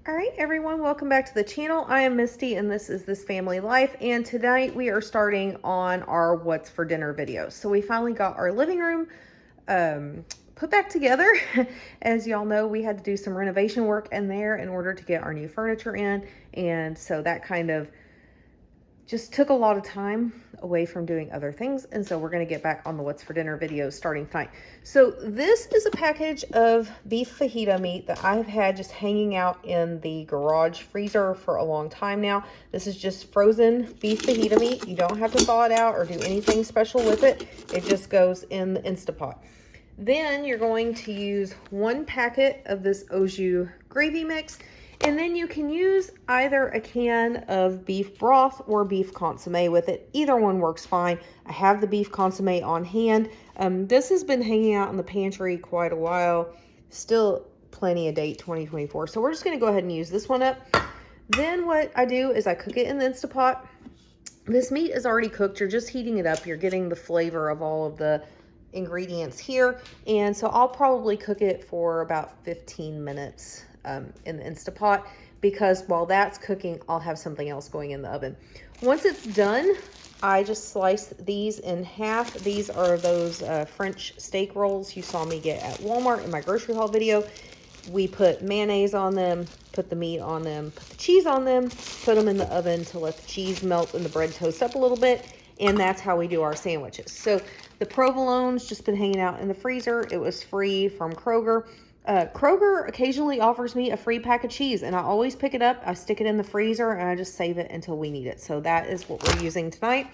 All right, everyone, welcome back to the channel. I am Misty and this is This Family Life, and tonight we are starting on our What's for Dinner videos. So we finally got our living room put back together. As y'all know, we had to do some renovation work in there in order to get our new furniture in, and so that kind of just took a lot of time away from doing other things, and so we're going to get back on the What's for Dinner videos starting tonight. So this is a package of beef fajita meat that I've had just hanging out in the garage freezer for a long time now. This is just frozen beef fajita meat. You don't have to thaw it out or do anything special with it. It just goes in the Instapot. Then you're going to use 1 packet of this au jus gravy mix. And then you can use either a can of beef broth or beef consomme with it. Either one works fine. I have the beef consomme on hand. This has been hanging out in the pantry quite a while. Still plenty of date, 2024. So we're just going to go ahead and use this one up. Then what I do is I cook it in the Instapot. This meat is already cooked. You're just heating it up. You're getting the flavor of all of the ingredients here. And so I'll probably cook it for about 15 minutes in the Instapot, because while that's cooking, I'll have something else going in the oven. Once it's done, I just slice these in half. These are those French steak rolls you saw me get at Walmart in my grocery haul video. We put mayonnaise on them, put the meat on them, put the cheese on them, put them in the oven to let the cheese melt and the bread toast up a little bit, and that's how we do our sandwiches. So the provolone's just been hanging out in the freezer. It was free from Kroger. Kroger occasionally offers me a free pack of cheese, and I always pick it up. I stick it in the freezer, and I just save it until we need it. So that is what we're using tonight.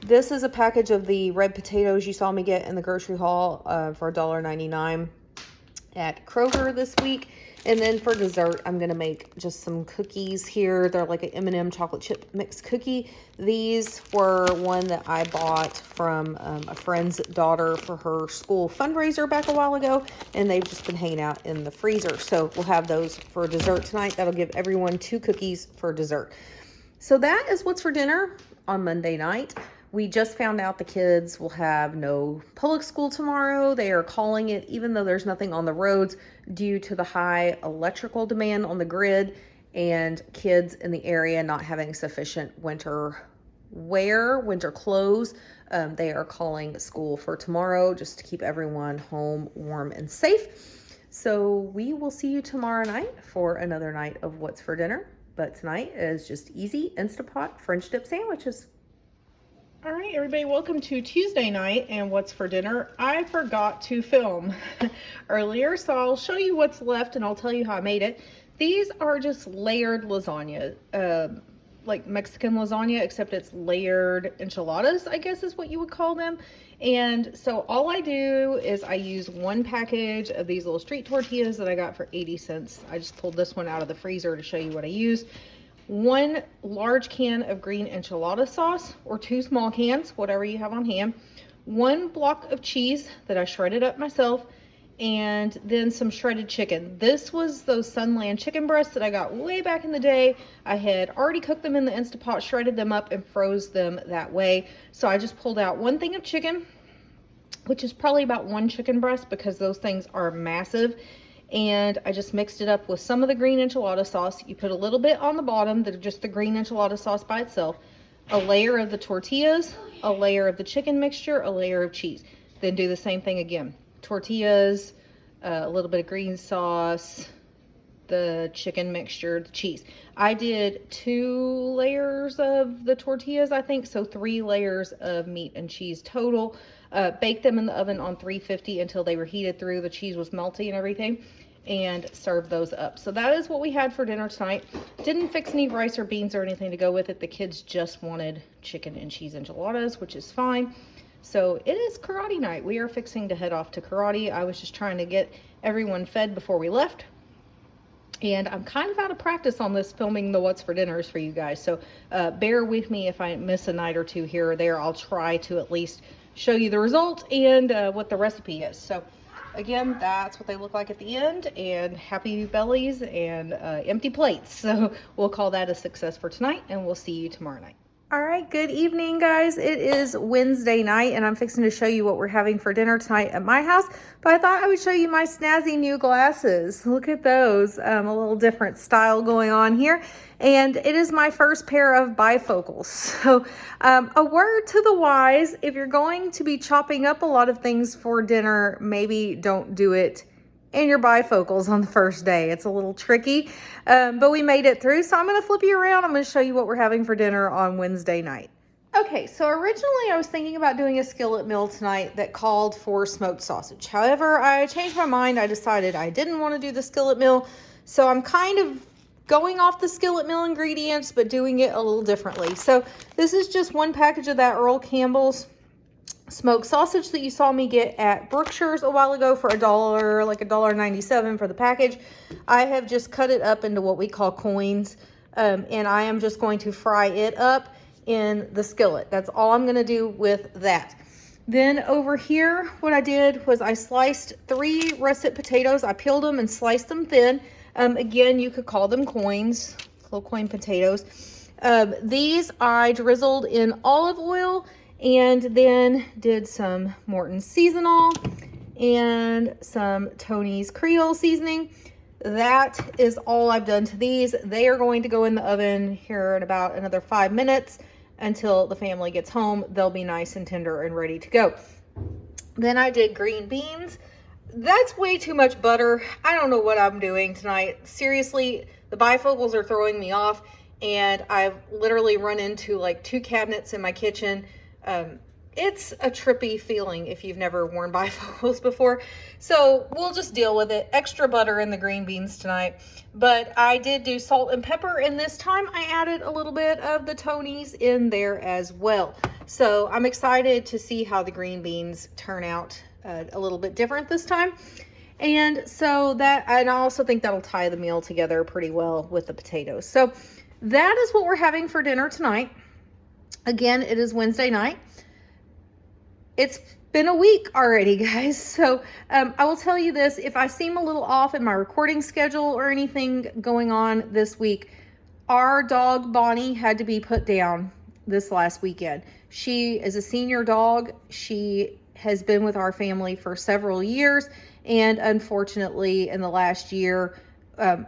This is a package of the red potatoes you saw me get in the grocery haul for $1.99 at Kroger this week. And then for dessert, I'm going to make just some cookies here. They're like an M&M chocolate chip mix cookie. These were one that I bought from a friend's daughter for her school fundraiser back a while ago, and they've just been hanging out in the freezer. So we'll have those for dessert tonight. That'll give everyone 2 cookies for dessert. So that is what's for dinner on Monday night. We just found out the kids will have no public school tomorrow. They are calling it, even though there's nothing on the roads, due to the high electrical demand on the grid and kids in the area not having sufficient winter wear, winter clothes. They are calling school for tomorrow just to keep everyone home warm and safe. So we will see you tomorrow night for another night of What's for Dinner. But tonight is just easy Instapot French dip sandwiches. All right, everybody, welcome to Tuesday night and What's for Dinner. I forgot to film earlier, so I'll show you what's left and I'll tell you how I made it. These are just layered lasagna, like Mexican lasagna, except it's layered enchiladas, I guess is what you would call them. And so all I do is I use 1 package of these little street tortillas that I got for 80 cents. I just pulled this one out of the freezer to show you what I used. 1 large can of green enchilada sauce, or 2 small cans, whatever you have on hand. 1 block of cheese that I shredded up myself, and then some shredded chicken. This was those Sunland chicken breasts that I got way back in the day. I had already cooked them in the Instapot, shredded them up, and froze them that way. So I just pulled out 1 thing of chicken, which is probably about 1 chicken breast because those things are massive. And I just mixed it up with some of the green enchilada sauce. You put a little bit on the bottom, just the green enchilada sauce by itself, a layer of the tortillas, a layer of the chicken mixture, a layer of cheese. Then do the same thing again. Tortillas, a little bit of green sauce, the chicken mixture, the cheese. I did 2 layers of the tortillas, I think, so 3 layers of meat and cheese total. Baked them in the oven on 350 until they were heated through, the cheese was melty and everything, and served those up. So that is what we had for dinner tonight. Didn't fix any rice or beans or anything to go with it. The kids just wanted chicken and cheese enchiladas, which is fine. So it is karate night. We are fixing to head off to karate. I was just trying to get everyone fed before we left. And I'm kind of out of practice on this filming the What's for Dinners for you guys. So bear with me if I miss a night or 2 here or there. I'll try to at least show you the result and what the recipe is. So again, that's what they look like at the end, and happy bellies and empty plates. So we'll call that a success for tonight, and we'll see you tomorrow night. All right, good evening, guys. It is Wednesday night, and I'm fixing to show you what we're having for dinner tonight at my house. But I thought I would show you my snazzy new glasses. Look at those. A little different style going on here. And it is my first pair of bifocals. So a word to the wise, if you're going to be chopping up a lot of things for dinner, maybe don't do it and your bifocals on the first day. It's a little tricky, but we made it through. So I'm going to flip you around. I'm going to show you what we're having for dinner on Wednesday night. Okay, so originally I was thinking about doing a skillet meal tonight that called for smoked sausage. However, I changed my mind. I decided I didn't want to do the skillet meal. So I'm kind of going off the skillet meal ingredients, but doing it a little differently. So this is just one package of that Earl Campbell's smoked sausage that you saw me get at Brookshire's a while ago for $1, like $1.97 for the package. I have just cut it up into what we call coins, and I am just going to fry it up in the skillet. That's all I'm going to do with that. Then over here, what I did was I sliced 3 russet potatoes. I peeled them and sliced them thin. Again, you could call them coins, little coin potatoes. These I drizzled in olive oil and then did some Morton's seasonal and some Tony's Creole seasoning. That is all I've done to these. They are going to go in the oven here in about another 5 minutes until the family gets home. They'll be nice and tender and ready to go. Then I did green beans. That's way too much butter. I don't know what I'm doing tonight. Seriously, the bifocals are throwing me off, and I've literally run into like 2 cabinets in my kitchen. It's a trippy feeling if you've never worn bifocals before. So we'll just deal with it. Extra butter in the green beans tonight. But I did do salt and pepper, and this time I added a little bit of the Tony's in there as well. So I'm excited to see how the green beans turn out a little bit different this time. And so that, and I also think that'll tie the meal together pretty well with the potatoes. So that is what we're having for dinner tonight. Again, it is Wednesday night. It's been a week already, guys. So I will tell you this, if I seem a little off in my recording schedule or anything going on this week, our dog Bonnie had to be put down this last weekend. She is a senior dog. She has been with our family for several years, and unfortunately in the last year,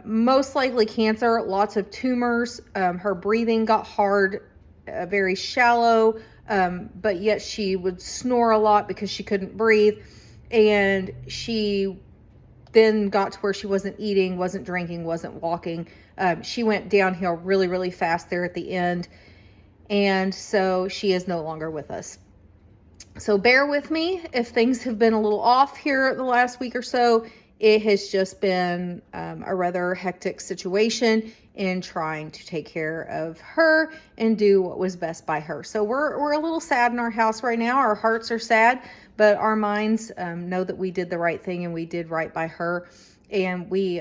most likely cancer, lots of tumors. Her breathing got hard, very shallow, but yet she would snore a lot because she couldn't breathe. And she then got to where she wasn't eating, wasn't drinking, wasn't walking. She went downhill really, really fast there at the end. And so she is no longer with us. So bear with me if things have been a little off here the last week or so. It has just been a rather hectic situation in trying to take care of her and do what was best by her. So we're a little sad in our house right now. Our hearts are sad, but our minds know that we did the right thing and we did right by her. And we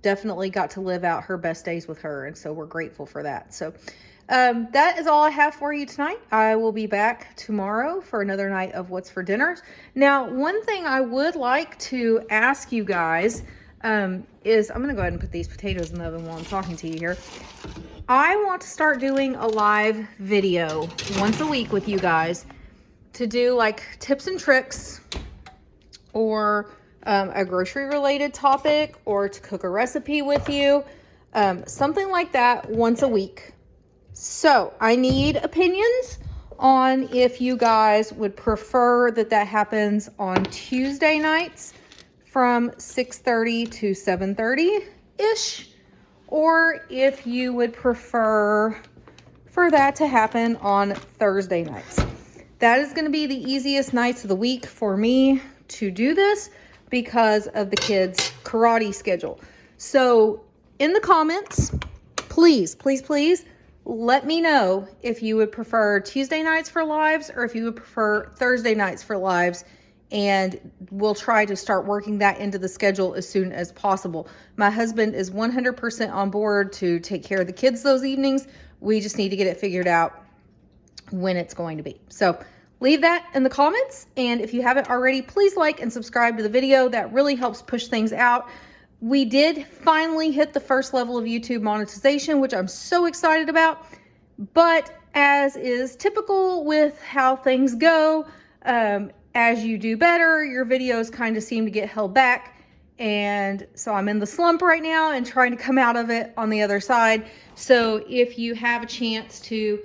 definitely got to live out her best days with her. And so we're grateful for that. So that is all I have for you tonight. I will be back tomorrow for another night of What's for Dinner. Now, one thing I would like to ask you guys is, I'm going to go ahead and put these potatoes in the oven while I'm talking to you here. I want to start doing a live video once a week with you guys to do like tips and tricks, or a grocery related topic, or to cook a recipe with you, something like that once a week. So I need opinions on if you guys would prefer that happens on Tuesday nights from 6:30 to 7:30-ish, or if you would prefer for that to happen on Thursday nights. That is going to be the easiest nights of the week for me to do this because of the kids' karate schedule. So in the comments, please, please, please, let me know if you would prefer Tuesday nights for lives or if you would prefer Thursday nights for lives, and we'll try to start working that into the schedule as soon as possible. My husband is 100% on board to take care of the kids those evenings. We just need to get it figured out when it's going to be. So leave that in the comments, and if you haven't already, please like and subscribe to the video. That really helps push things out. We did finally hit the first level of YouTube monetization, which I'm so excited about, but as is typical with how things go, as you do better, your videos kind of seem to get held back. And so I'm in the slump right now and trying to come out of it on the other side. So if you have a chance to,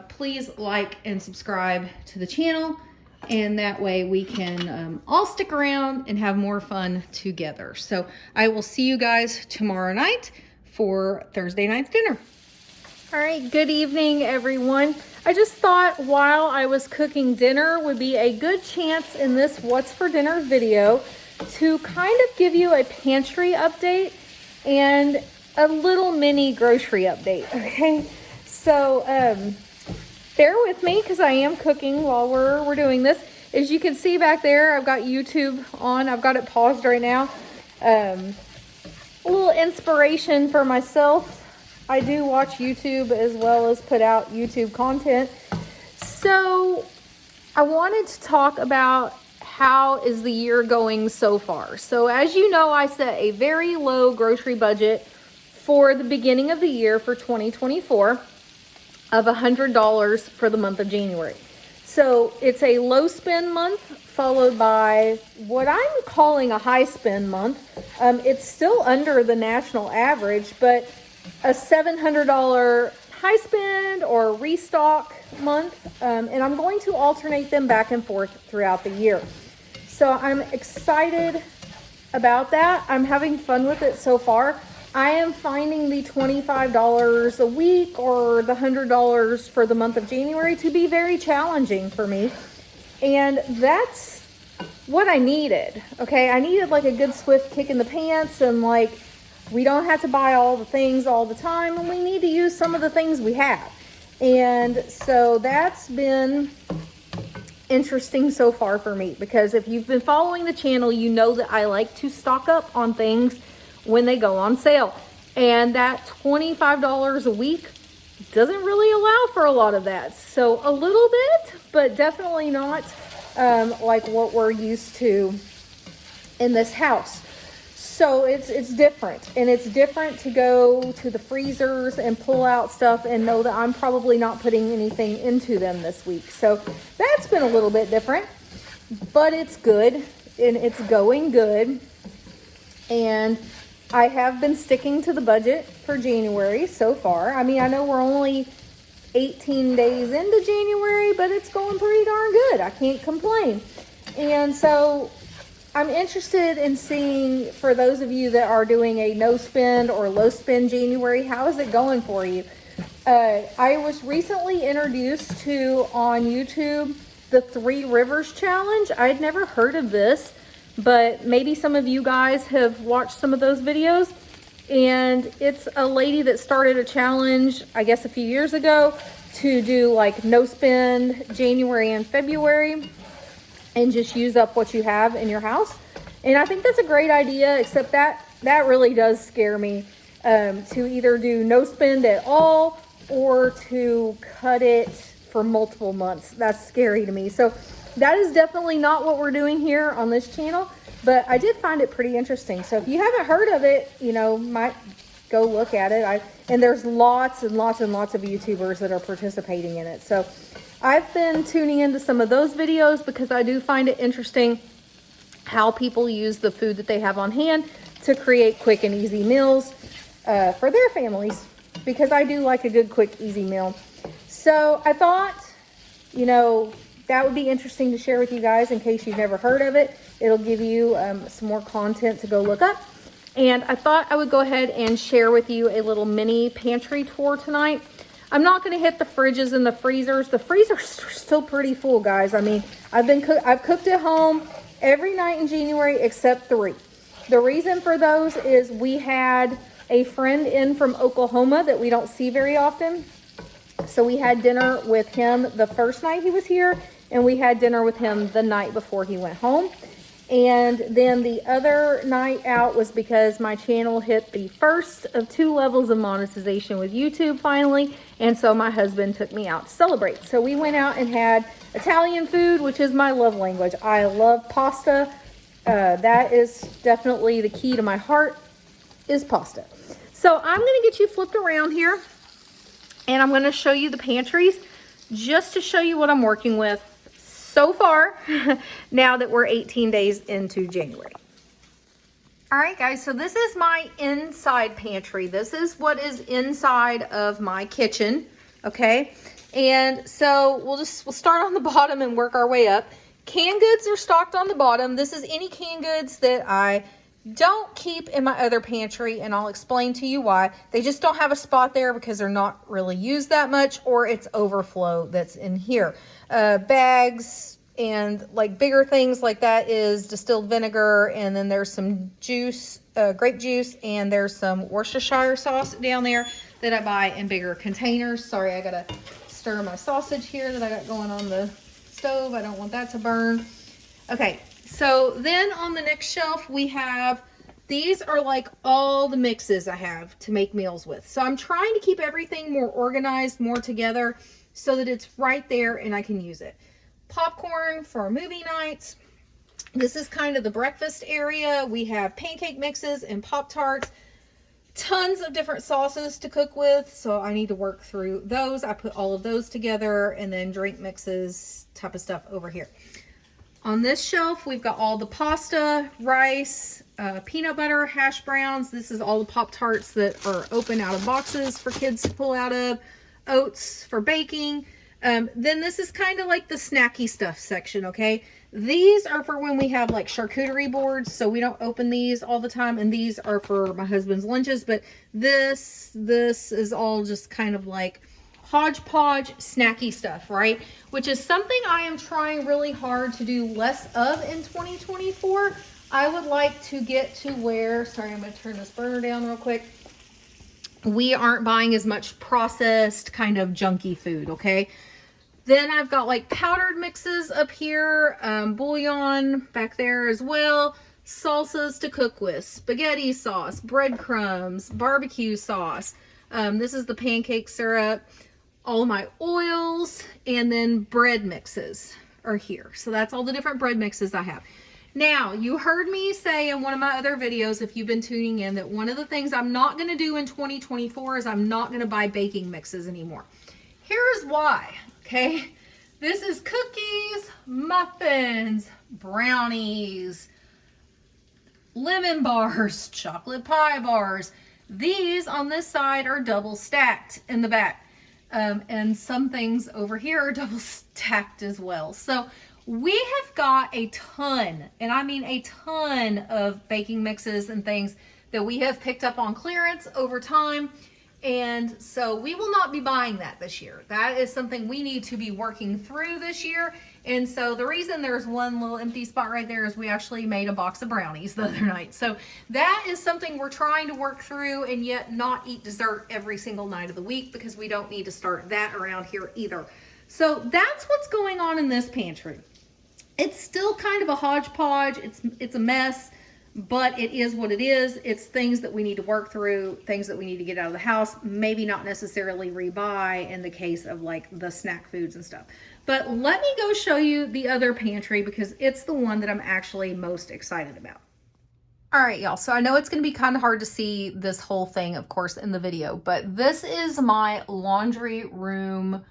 please like and subscribe to the channel. And that way we can all stick around and have more fun together. So I will see you guys tomorrow night for Thursday night's dinner. All right, good evening, everyone. I just thought while I was cooking dinner would be a good chance in this What's for Dinner video to kind of give you a pantry update and a little mini grocery update, okay? So bear with me because I am cooking while we're doing this. As you can see back there, I've got YouTube on. I've got it paused right now. A little inspiration for myself. I do watch YouTube as well as put out YouTube content. So I wanted to talk about how is the year going so far. So as you know, I set a very low grocery budget for the beginning of the year for 2024 of $100 for the month of January. So it's a low spend month followed by what I'm calling a high spend month. It's still under the national average, but a $700 high spend or restock month. And I'm going to alternate them back and forth throughout the year. So I'm excited about that. I'm having fun with it so far. I am finding the $25 a week or the $100 for the month of January to be very challenging for me. And that's what I needed. Okay, I needed like a good swift kick in the pants, and like we don't have to buy all the things all the time, and we need to use some of the things we have. And so that's been interesting so far for me, because if you've been following the channel, you know that I like to stock up on things when they go on sale. And that $25 a week doesn't really allow for a lot of that. So a little bit, but definitely not like what we're used to in this house. So it's different, and it's different to go to the freezers and pull out stuff and know that I'm probably not putting anything into them this week. So that's been a little bit different, but it's good and it's going good. And I have been sticking to the budget for January so far. I mean, I know we're only 18 days into January, but it's going pretty darn good. I can't complain. And so I'm interested in seeing, for those of you that are doing a no spend or low spend January, how is it going for you? I was recently introduced to on YouTube the 3 Rivers Challenge. I had never heard of this, but maybe some of you guys have watched some of those videos. And it's a lady that started a challenge, I guess a few years ago, to do like no spend January and February and just use up what you have in your house. And I think that's a great idea, except that really does scare me, to either do no spend at all or to cut it for multiple months. That's scary to me. So that is definitely not what we're doing here on this channel, but I did find it pretty interesting. So if you haven't heard of it, you know, might go look at it. And there's lots and lots and lots of YouTubers that are participating in it. So I've been tuning into some of those videos because I do find it interesting how people use the food that they have on hand to create quick and easy meals for their families, because I do like a good, quick, easy meal. So I thought, you know, that would be interesting to share with you guys in case you've never heard of it. It'll give you some more content to go look up. And I thought I would go ahead and share with you a little mini pantry tour tonight. I'm not going to hit the fridges and the freezers. The freezers are still pretty full, guys. I mean, I've cooked at home every night in January except 3. The reason for those is we had a friend in from Oklahoma that we don't see very often. So we had dinner with him the first night he was here, and we had dinner with him the night before he went home. And then the other night out was because my channel hit the first of 2 levels of monetization with YouTube finally. And so my husband took me out to celebrate. So we went out and had Italian food, which is my love language. I love pasta. That is definitely the key to my heart, is pasta. So I'm going to get you flipped around here. And I'm going to show you the pantries just to show you what I'm working with so far now that we're 18 days into January. All right, guys, so this is my inside pantry. This is what is inside of my kitchen, okay? And so we'll start on the bottom and work our way up. Canned goods are stocked on the bottom. This is any canned goods that I don't keep in my other pantry, and I'll explain to you why. They just don't have a spot there because they're not really used that much, or it's overflow that's in here. Bags and like bigger things like that is distilled vinegar, and then there's some juice, grape juice, and there's some Worcestershire sauce down there that I buy in bigger containers. Sorry, I gotta stir my sausage here that I got going on the stove. I don't want that to burn. Okay, so then on the next shelf we have, these are like all the mixes I have to make meals with. So I'm trying to keep everything more organized, more together, so that it's right there and I can use it. Popcorn for movie nights. This is kind of the breakfast area. We have pancake mixes and Pop-Tarts. Tons of different sauces to cook with, so I need to work through those. I put all of those together, and then drink mixes type of stuff over here. On this shelf, we've got all the pasta, rice, peanut butter, hash browns. This is all the Pop-Tarts that are open out of boxes for kids to pull out of. Oats for baking. Then this is kind of like the snacky stuff section, okay? These are for when we have like charcuterie boards, so we don't open these all the time, and these are for my husband's lunches, but this is all just kind of like hodgepodge snacky stuff, right? Which is something I am trying really hard to do less of in 2024. I would like to get to where, sorry, I'm going to turn this burner down real quick. We aren't buying as much processed kind of junky food, okay? Then I've got like powdered mixes up here, bouillon back there as well, salsas to cook with, spaghetti sauce, breadcrumbs, barbecue sauce. This is the pancake syrup, all my oils, and then bread mixes are here. So that's all the different bread mixes I have. Now, you heard me say in one of my other videos, if you've been tuning in, that one of the things I'm not going to do in 2024 is I'm not going to buy baking mixes anymore. Here's why, okay? This is cookies, muffins, brownies, lemon bars, chocolate pie bars. These on this side are double stacked in the back. And some things over here are double stacked as well. So we have got a ton, and I mean a ton, of baking mixes and things that we have picked up on clearance over time. And so we will not be buying that this year. That is something we need to be working through this year. And so the reason there's one little empty spot right there is we actually made a box of brownies the other night. So that is something we're trying to work through, and yet not eat dessert every single night of the week, because we don't need to start that around here either. So that's what's going on in this pantry. It's still kind of a hodgepodge. It's a mess, but it is what it is. It's things that we need to work through, things that we need to get out of the house, maybe not necessarily rebuy in the case of like the snack foods and stuff. But let me go show you the other pantry, because it's the one that I'm actually most excited about. All right, y'all, so I know it's going to be kind of hard to see this whole thing, of course, in the video, but this is my laundry room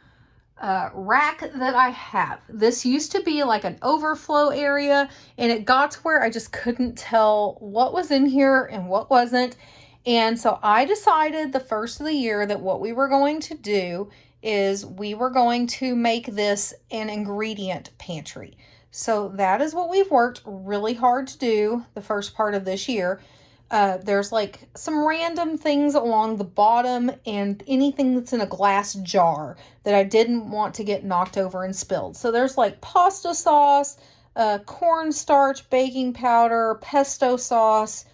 rack that I have. This used to be like an overflow area, and it got to where I just couldn't tell what was in here and what wasn't. And so I decided the first of the year that what we were going to do is we were going to make this an ingredient pantry. So that is what we've worked really hard to do the first part of this year. There's like some random things along the bottom and anything that's in a glass jar that I didn't want to get knocked over and spilled. So there's like pasta sauce, cornstarch, baking powder, pesto sauce,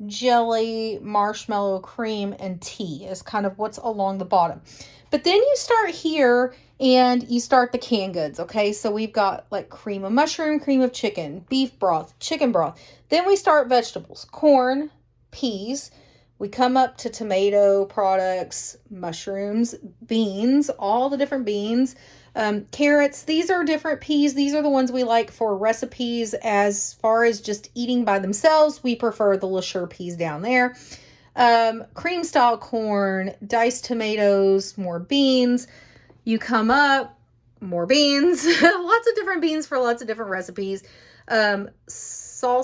jelly, marshmallow cream, and tea is kind of what's along the bottom. But then you start here and you start the canned goods, okay? So we've got like cream of mushroom, cream of chicken, beef broth, chicken broth. Then we start vegetables, corn, peas. We come up to tomato products, mushrooms, beans, all the different beans, carrots. These are different peas. These are the ones we like for recipes. As far as just eating by themselves, we prefer the LaSure peas down there. cream style corn, diced tomatoes, more beans. You come up, more beans, lots of different beans for lots of different recipes. Salsa,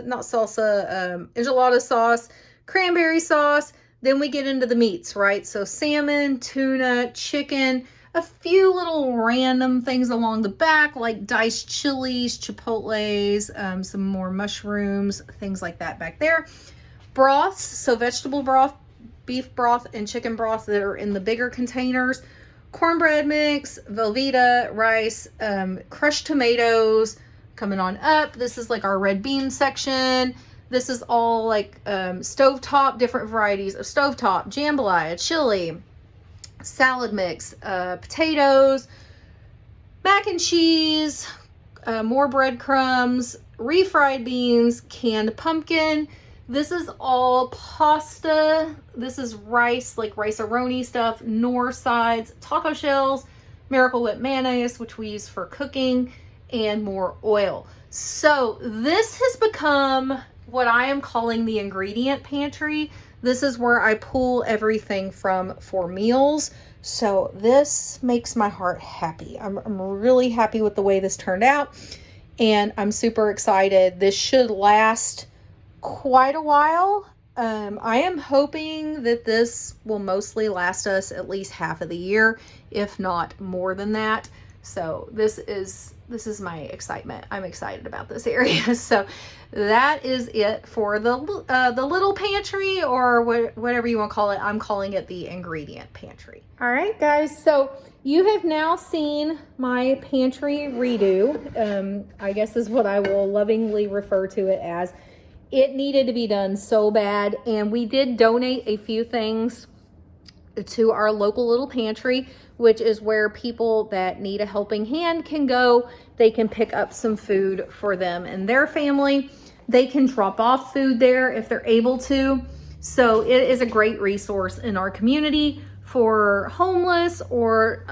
not salsa, enchilada sauce, cranberry sauce. Then we get into the meats, right? So salmon, tuna, chicken, a few little random things along the back, like diced chilies, chipotles, some more mushrooms, things like that back there. Broths, so vegetable broth, beef broth, and chicken broth that are in the bigger containers. Cornbread mix, Velveeta, rice, crushed tomatoes coming on up. This is like our red bean section. This is all like stovetop, different varieties of stovetop, jambalaya, chili, salad mix, potatoes, mac and cheese, more breadcrumbs, refried beans, canned pumpkin. This is all pasta. This is rice, like rice-a-roni stuff, Knorr sides, taco shells, Miracle Whip mayonnaise, which we use for cooking, and more oil. So this has become what I am calling the ingredient pantry. This is where I pull everything from for meals. So this makes my heart happy. I'm really happy with the way this turned out, and I'm super excited. This should last quite a while. I am hoping that this will mostly last us at least half of the year, if not more than that. So this is my excitement. I'm excited about this area. So that is it for the little pantry, or whatever you want to call it. I'm calling it the ingredient pantry. All right, guys. So you have now seen my pantry redo. I guess is what I will lovingly refer to it as. It needed to be done so bad, and we did donate a few things to our local little pantry, which is where people that need a helping hand can go. They can pick up some food for them and their family. They can drop off food there if they're able to. So it is a great resource in our community for homeless or,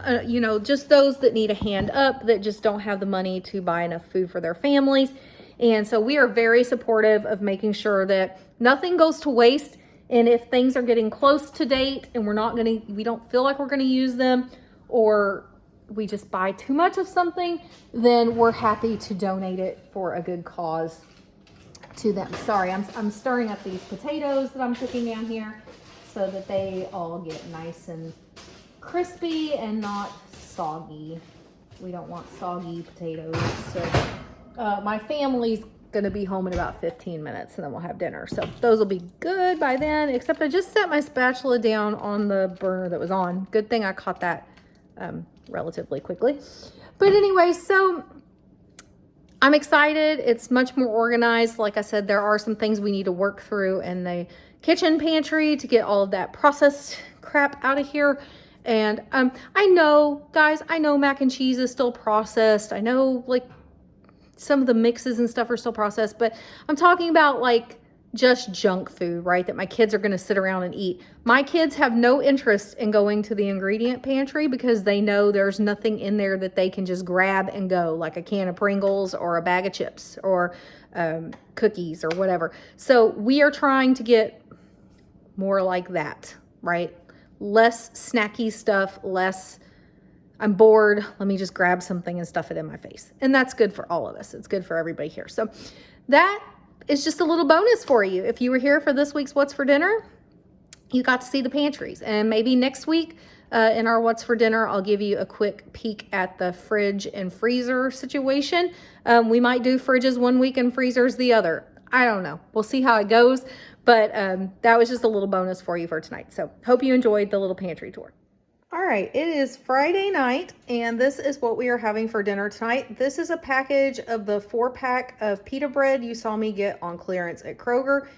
just those that need a hand up, that just don't have the money to buy enough food for their families. And so we are very supportive of making sure that nothing goes to waste. And if things are getting close to date and we don't feel like we're going to use them, or we just buy too much of something, then we're happy to donate it for a good cause to them. Sorry, I'm stirring up these potatoes that I'm cooking down here so that they all get nice and crispy and not soggy. We don't want soggy potatoes. So my family's gonna be home in about 15 minutes, and then we'll have dinner. So those will be good by then, except I just set my spatula down on the burner that was on. Good thing I caught that relatively quickly. But anyway, so I'm excited. It's much more organized. Like I said, there are some things we need to work through in the kitchen pantry to get all of that processed crap out of here. And I know, guys, mac and cheese is still processed. I know, like, some of the mixes and stuff are still processed, but I'm talking about like just junk food, right? That my kids are going to sit around and eat. My kids have no interest in going to the ingredient pantry because they know there's nothing in there that they can just grab and go, like a can of Pringles or a bag of chips or cookies or whatever. So we are trying to get more like that, right? Less snacky stuff, less I'm bored, let me just grab something and stuff it in my face. And that's good for all of us. It's good for everybody here. So that is just a little bonus for you. If you were here for this week's What's for Dinner, you got to see the pantries. And maybe next week in our What's for Dinner, I'll give you a quick peek at the fridge and freezer situation. We might do fridges one week and freezers the other. I don't know. We'll see how it goes. But that was just a little bonus for you for tonight. So hope you enjoyed the little pantry tour. All right, it is Friday night, and this is what we are having for dinner tonight. This is a package of the 4-pack of pita bread you saw me get on clearance at Kroger.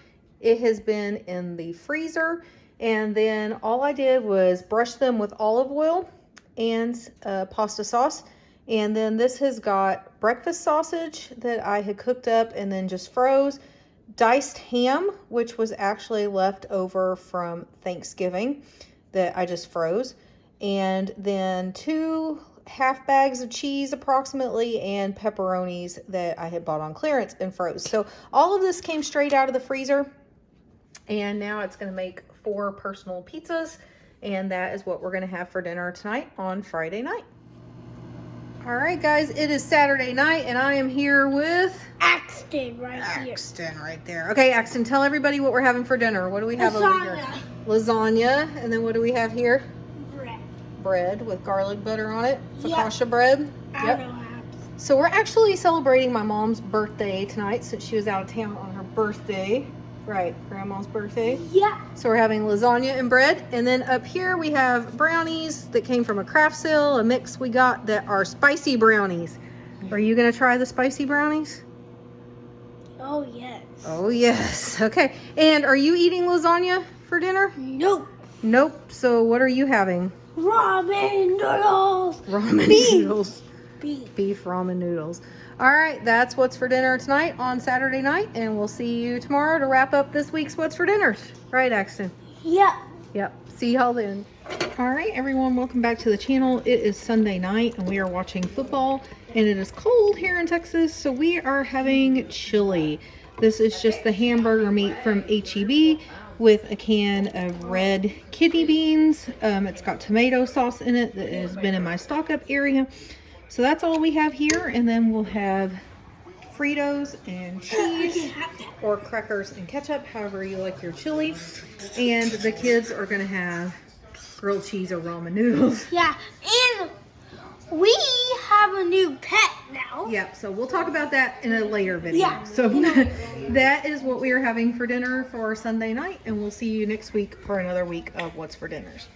It has been in the freezer, and then all I did was brush them with olive oil and pasta sauce. And then this has got breakfast sausage that I had cooked up and then just froze, diced ham, which was actually left over from Thanksgiving that I just froze, and then 2 half bags of cheese approximately, and pepperonis that I had bought on clearance and froze. So all of this came straight out of the freezer. And now it's going to make 4 personal pizzas. And that is what we're going to have for dinner tonight on Friday night. All right, guys, it is Saturday night, and I am here with Axton right here. Axton right there. Okay, Axton, tell everybody what we're having for dinner. What do we have over here? Lasagna. And then what do we have here? Bread. Bread with garlic butter on it. Yep. Focaccia bread. I Yep. don't have. So we're actually celebrating my mom's birthday tonight since she was out of town on her birthday. Right, Grandma's birthday. Yeah. So we're having lasagna and bread. And then up here we have brownies that came from a craft sale, a mix we got that are spicy brownies. Are you going to try the spicy brownies? Oh, yes. Oh, yes. Okay. And are you eating lasagna for dinner? Nope. Nope. So what are you having? Ramen noodles. Ramen Beef. noodles. Beef. Beef ramen noodles. All right, that's what's for dinner tonight on Saturday night, and we'll see you tomorrow to wrap up this week's What's for Dinners. Right, Axton? Yeah. Yep. See y'all then. All right, everyone, welcome back to the channel. It is Sunday night, and we are watching football, and it is cold here in Texas, so we are having chili. This is just the hamburger meat from H-E-B with a can of red kidney beans. It's got tomato sauce in it that has been in my stock up area. So that's all we have here, and then we'll have Fritos and cheese or crackers and ketchup, however you like your chili. And the kids are going to have grilled cheese or ramen noodles. Yeah. And we have a new pet now. Yep, so we'll talk about that in a later video. Yeah. So that is what we are having for dinner for Sunday night, and we'll see you next week for another week of What's for Dinners.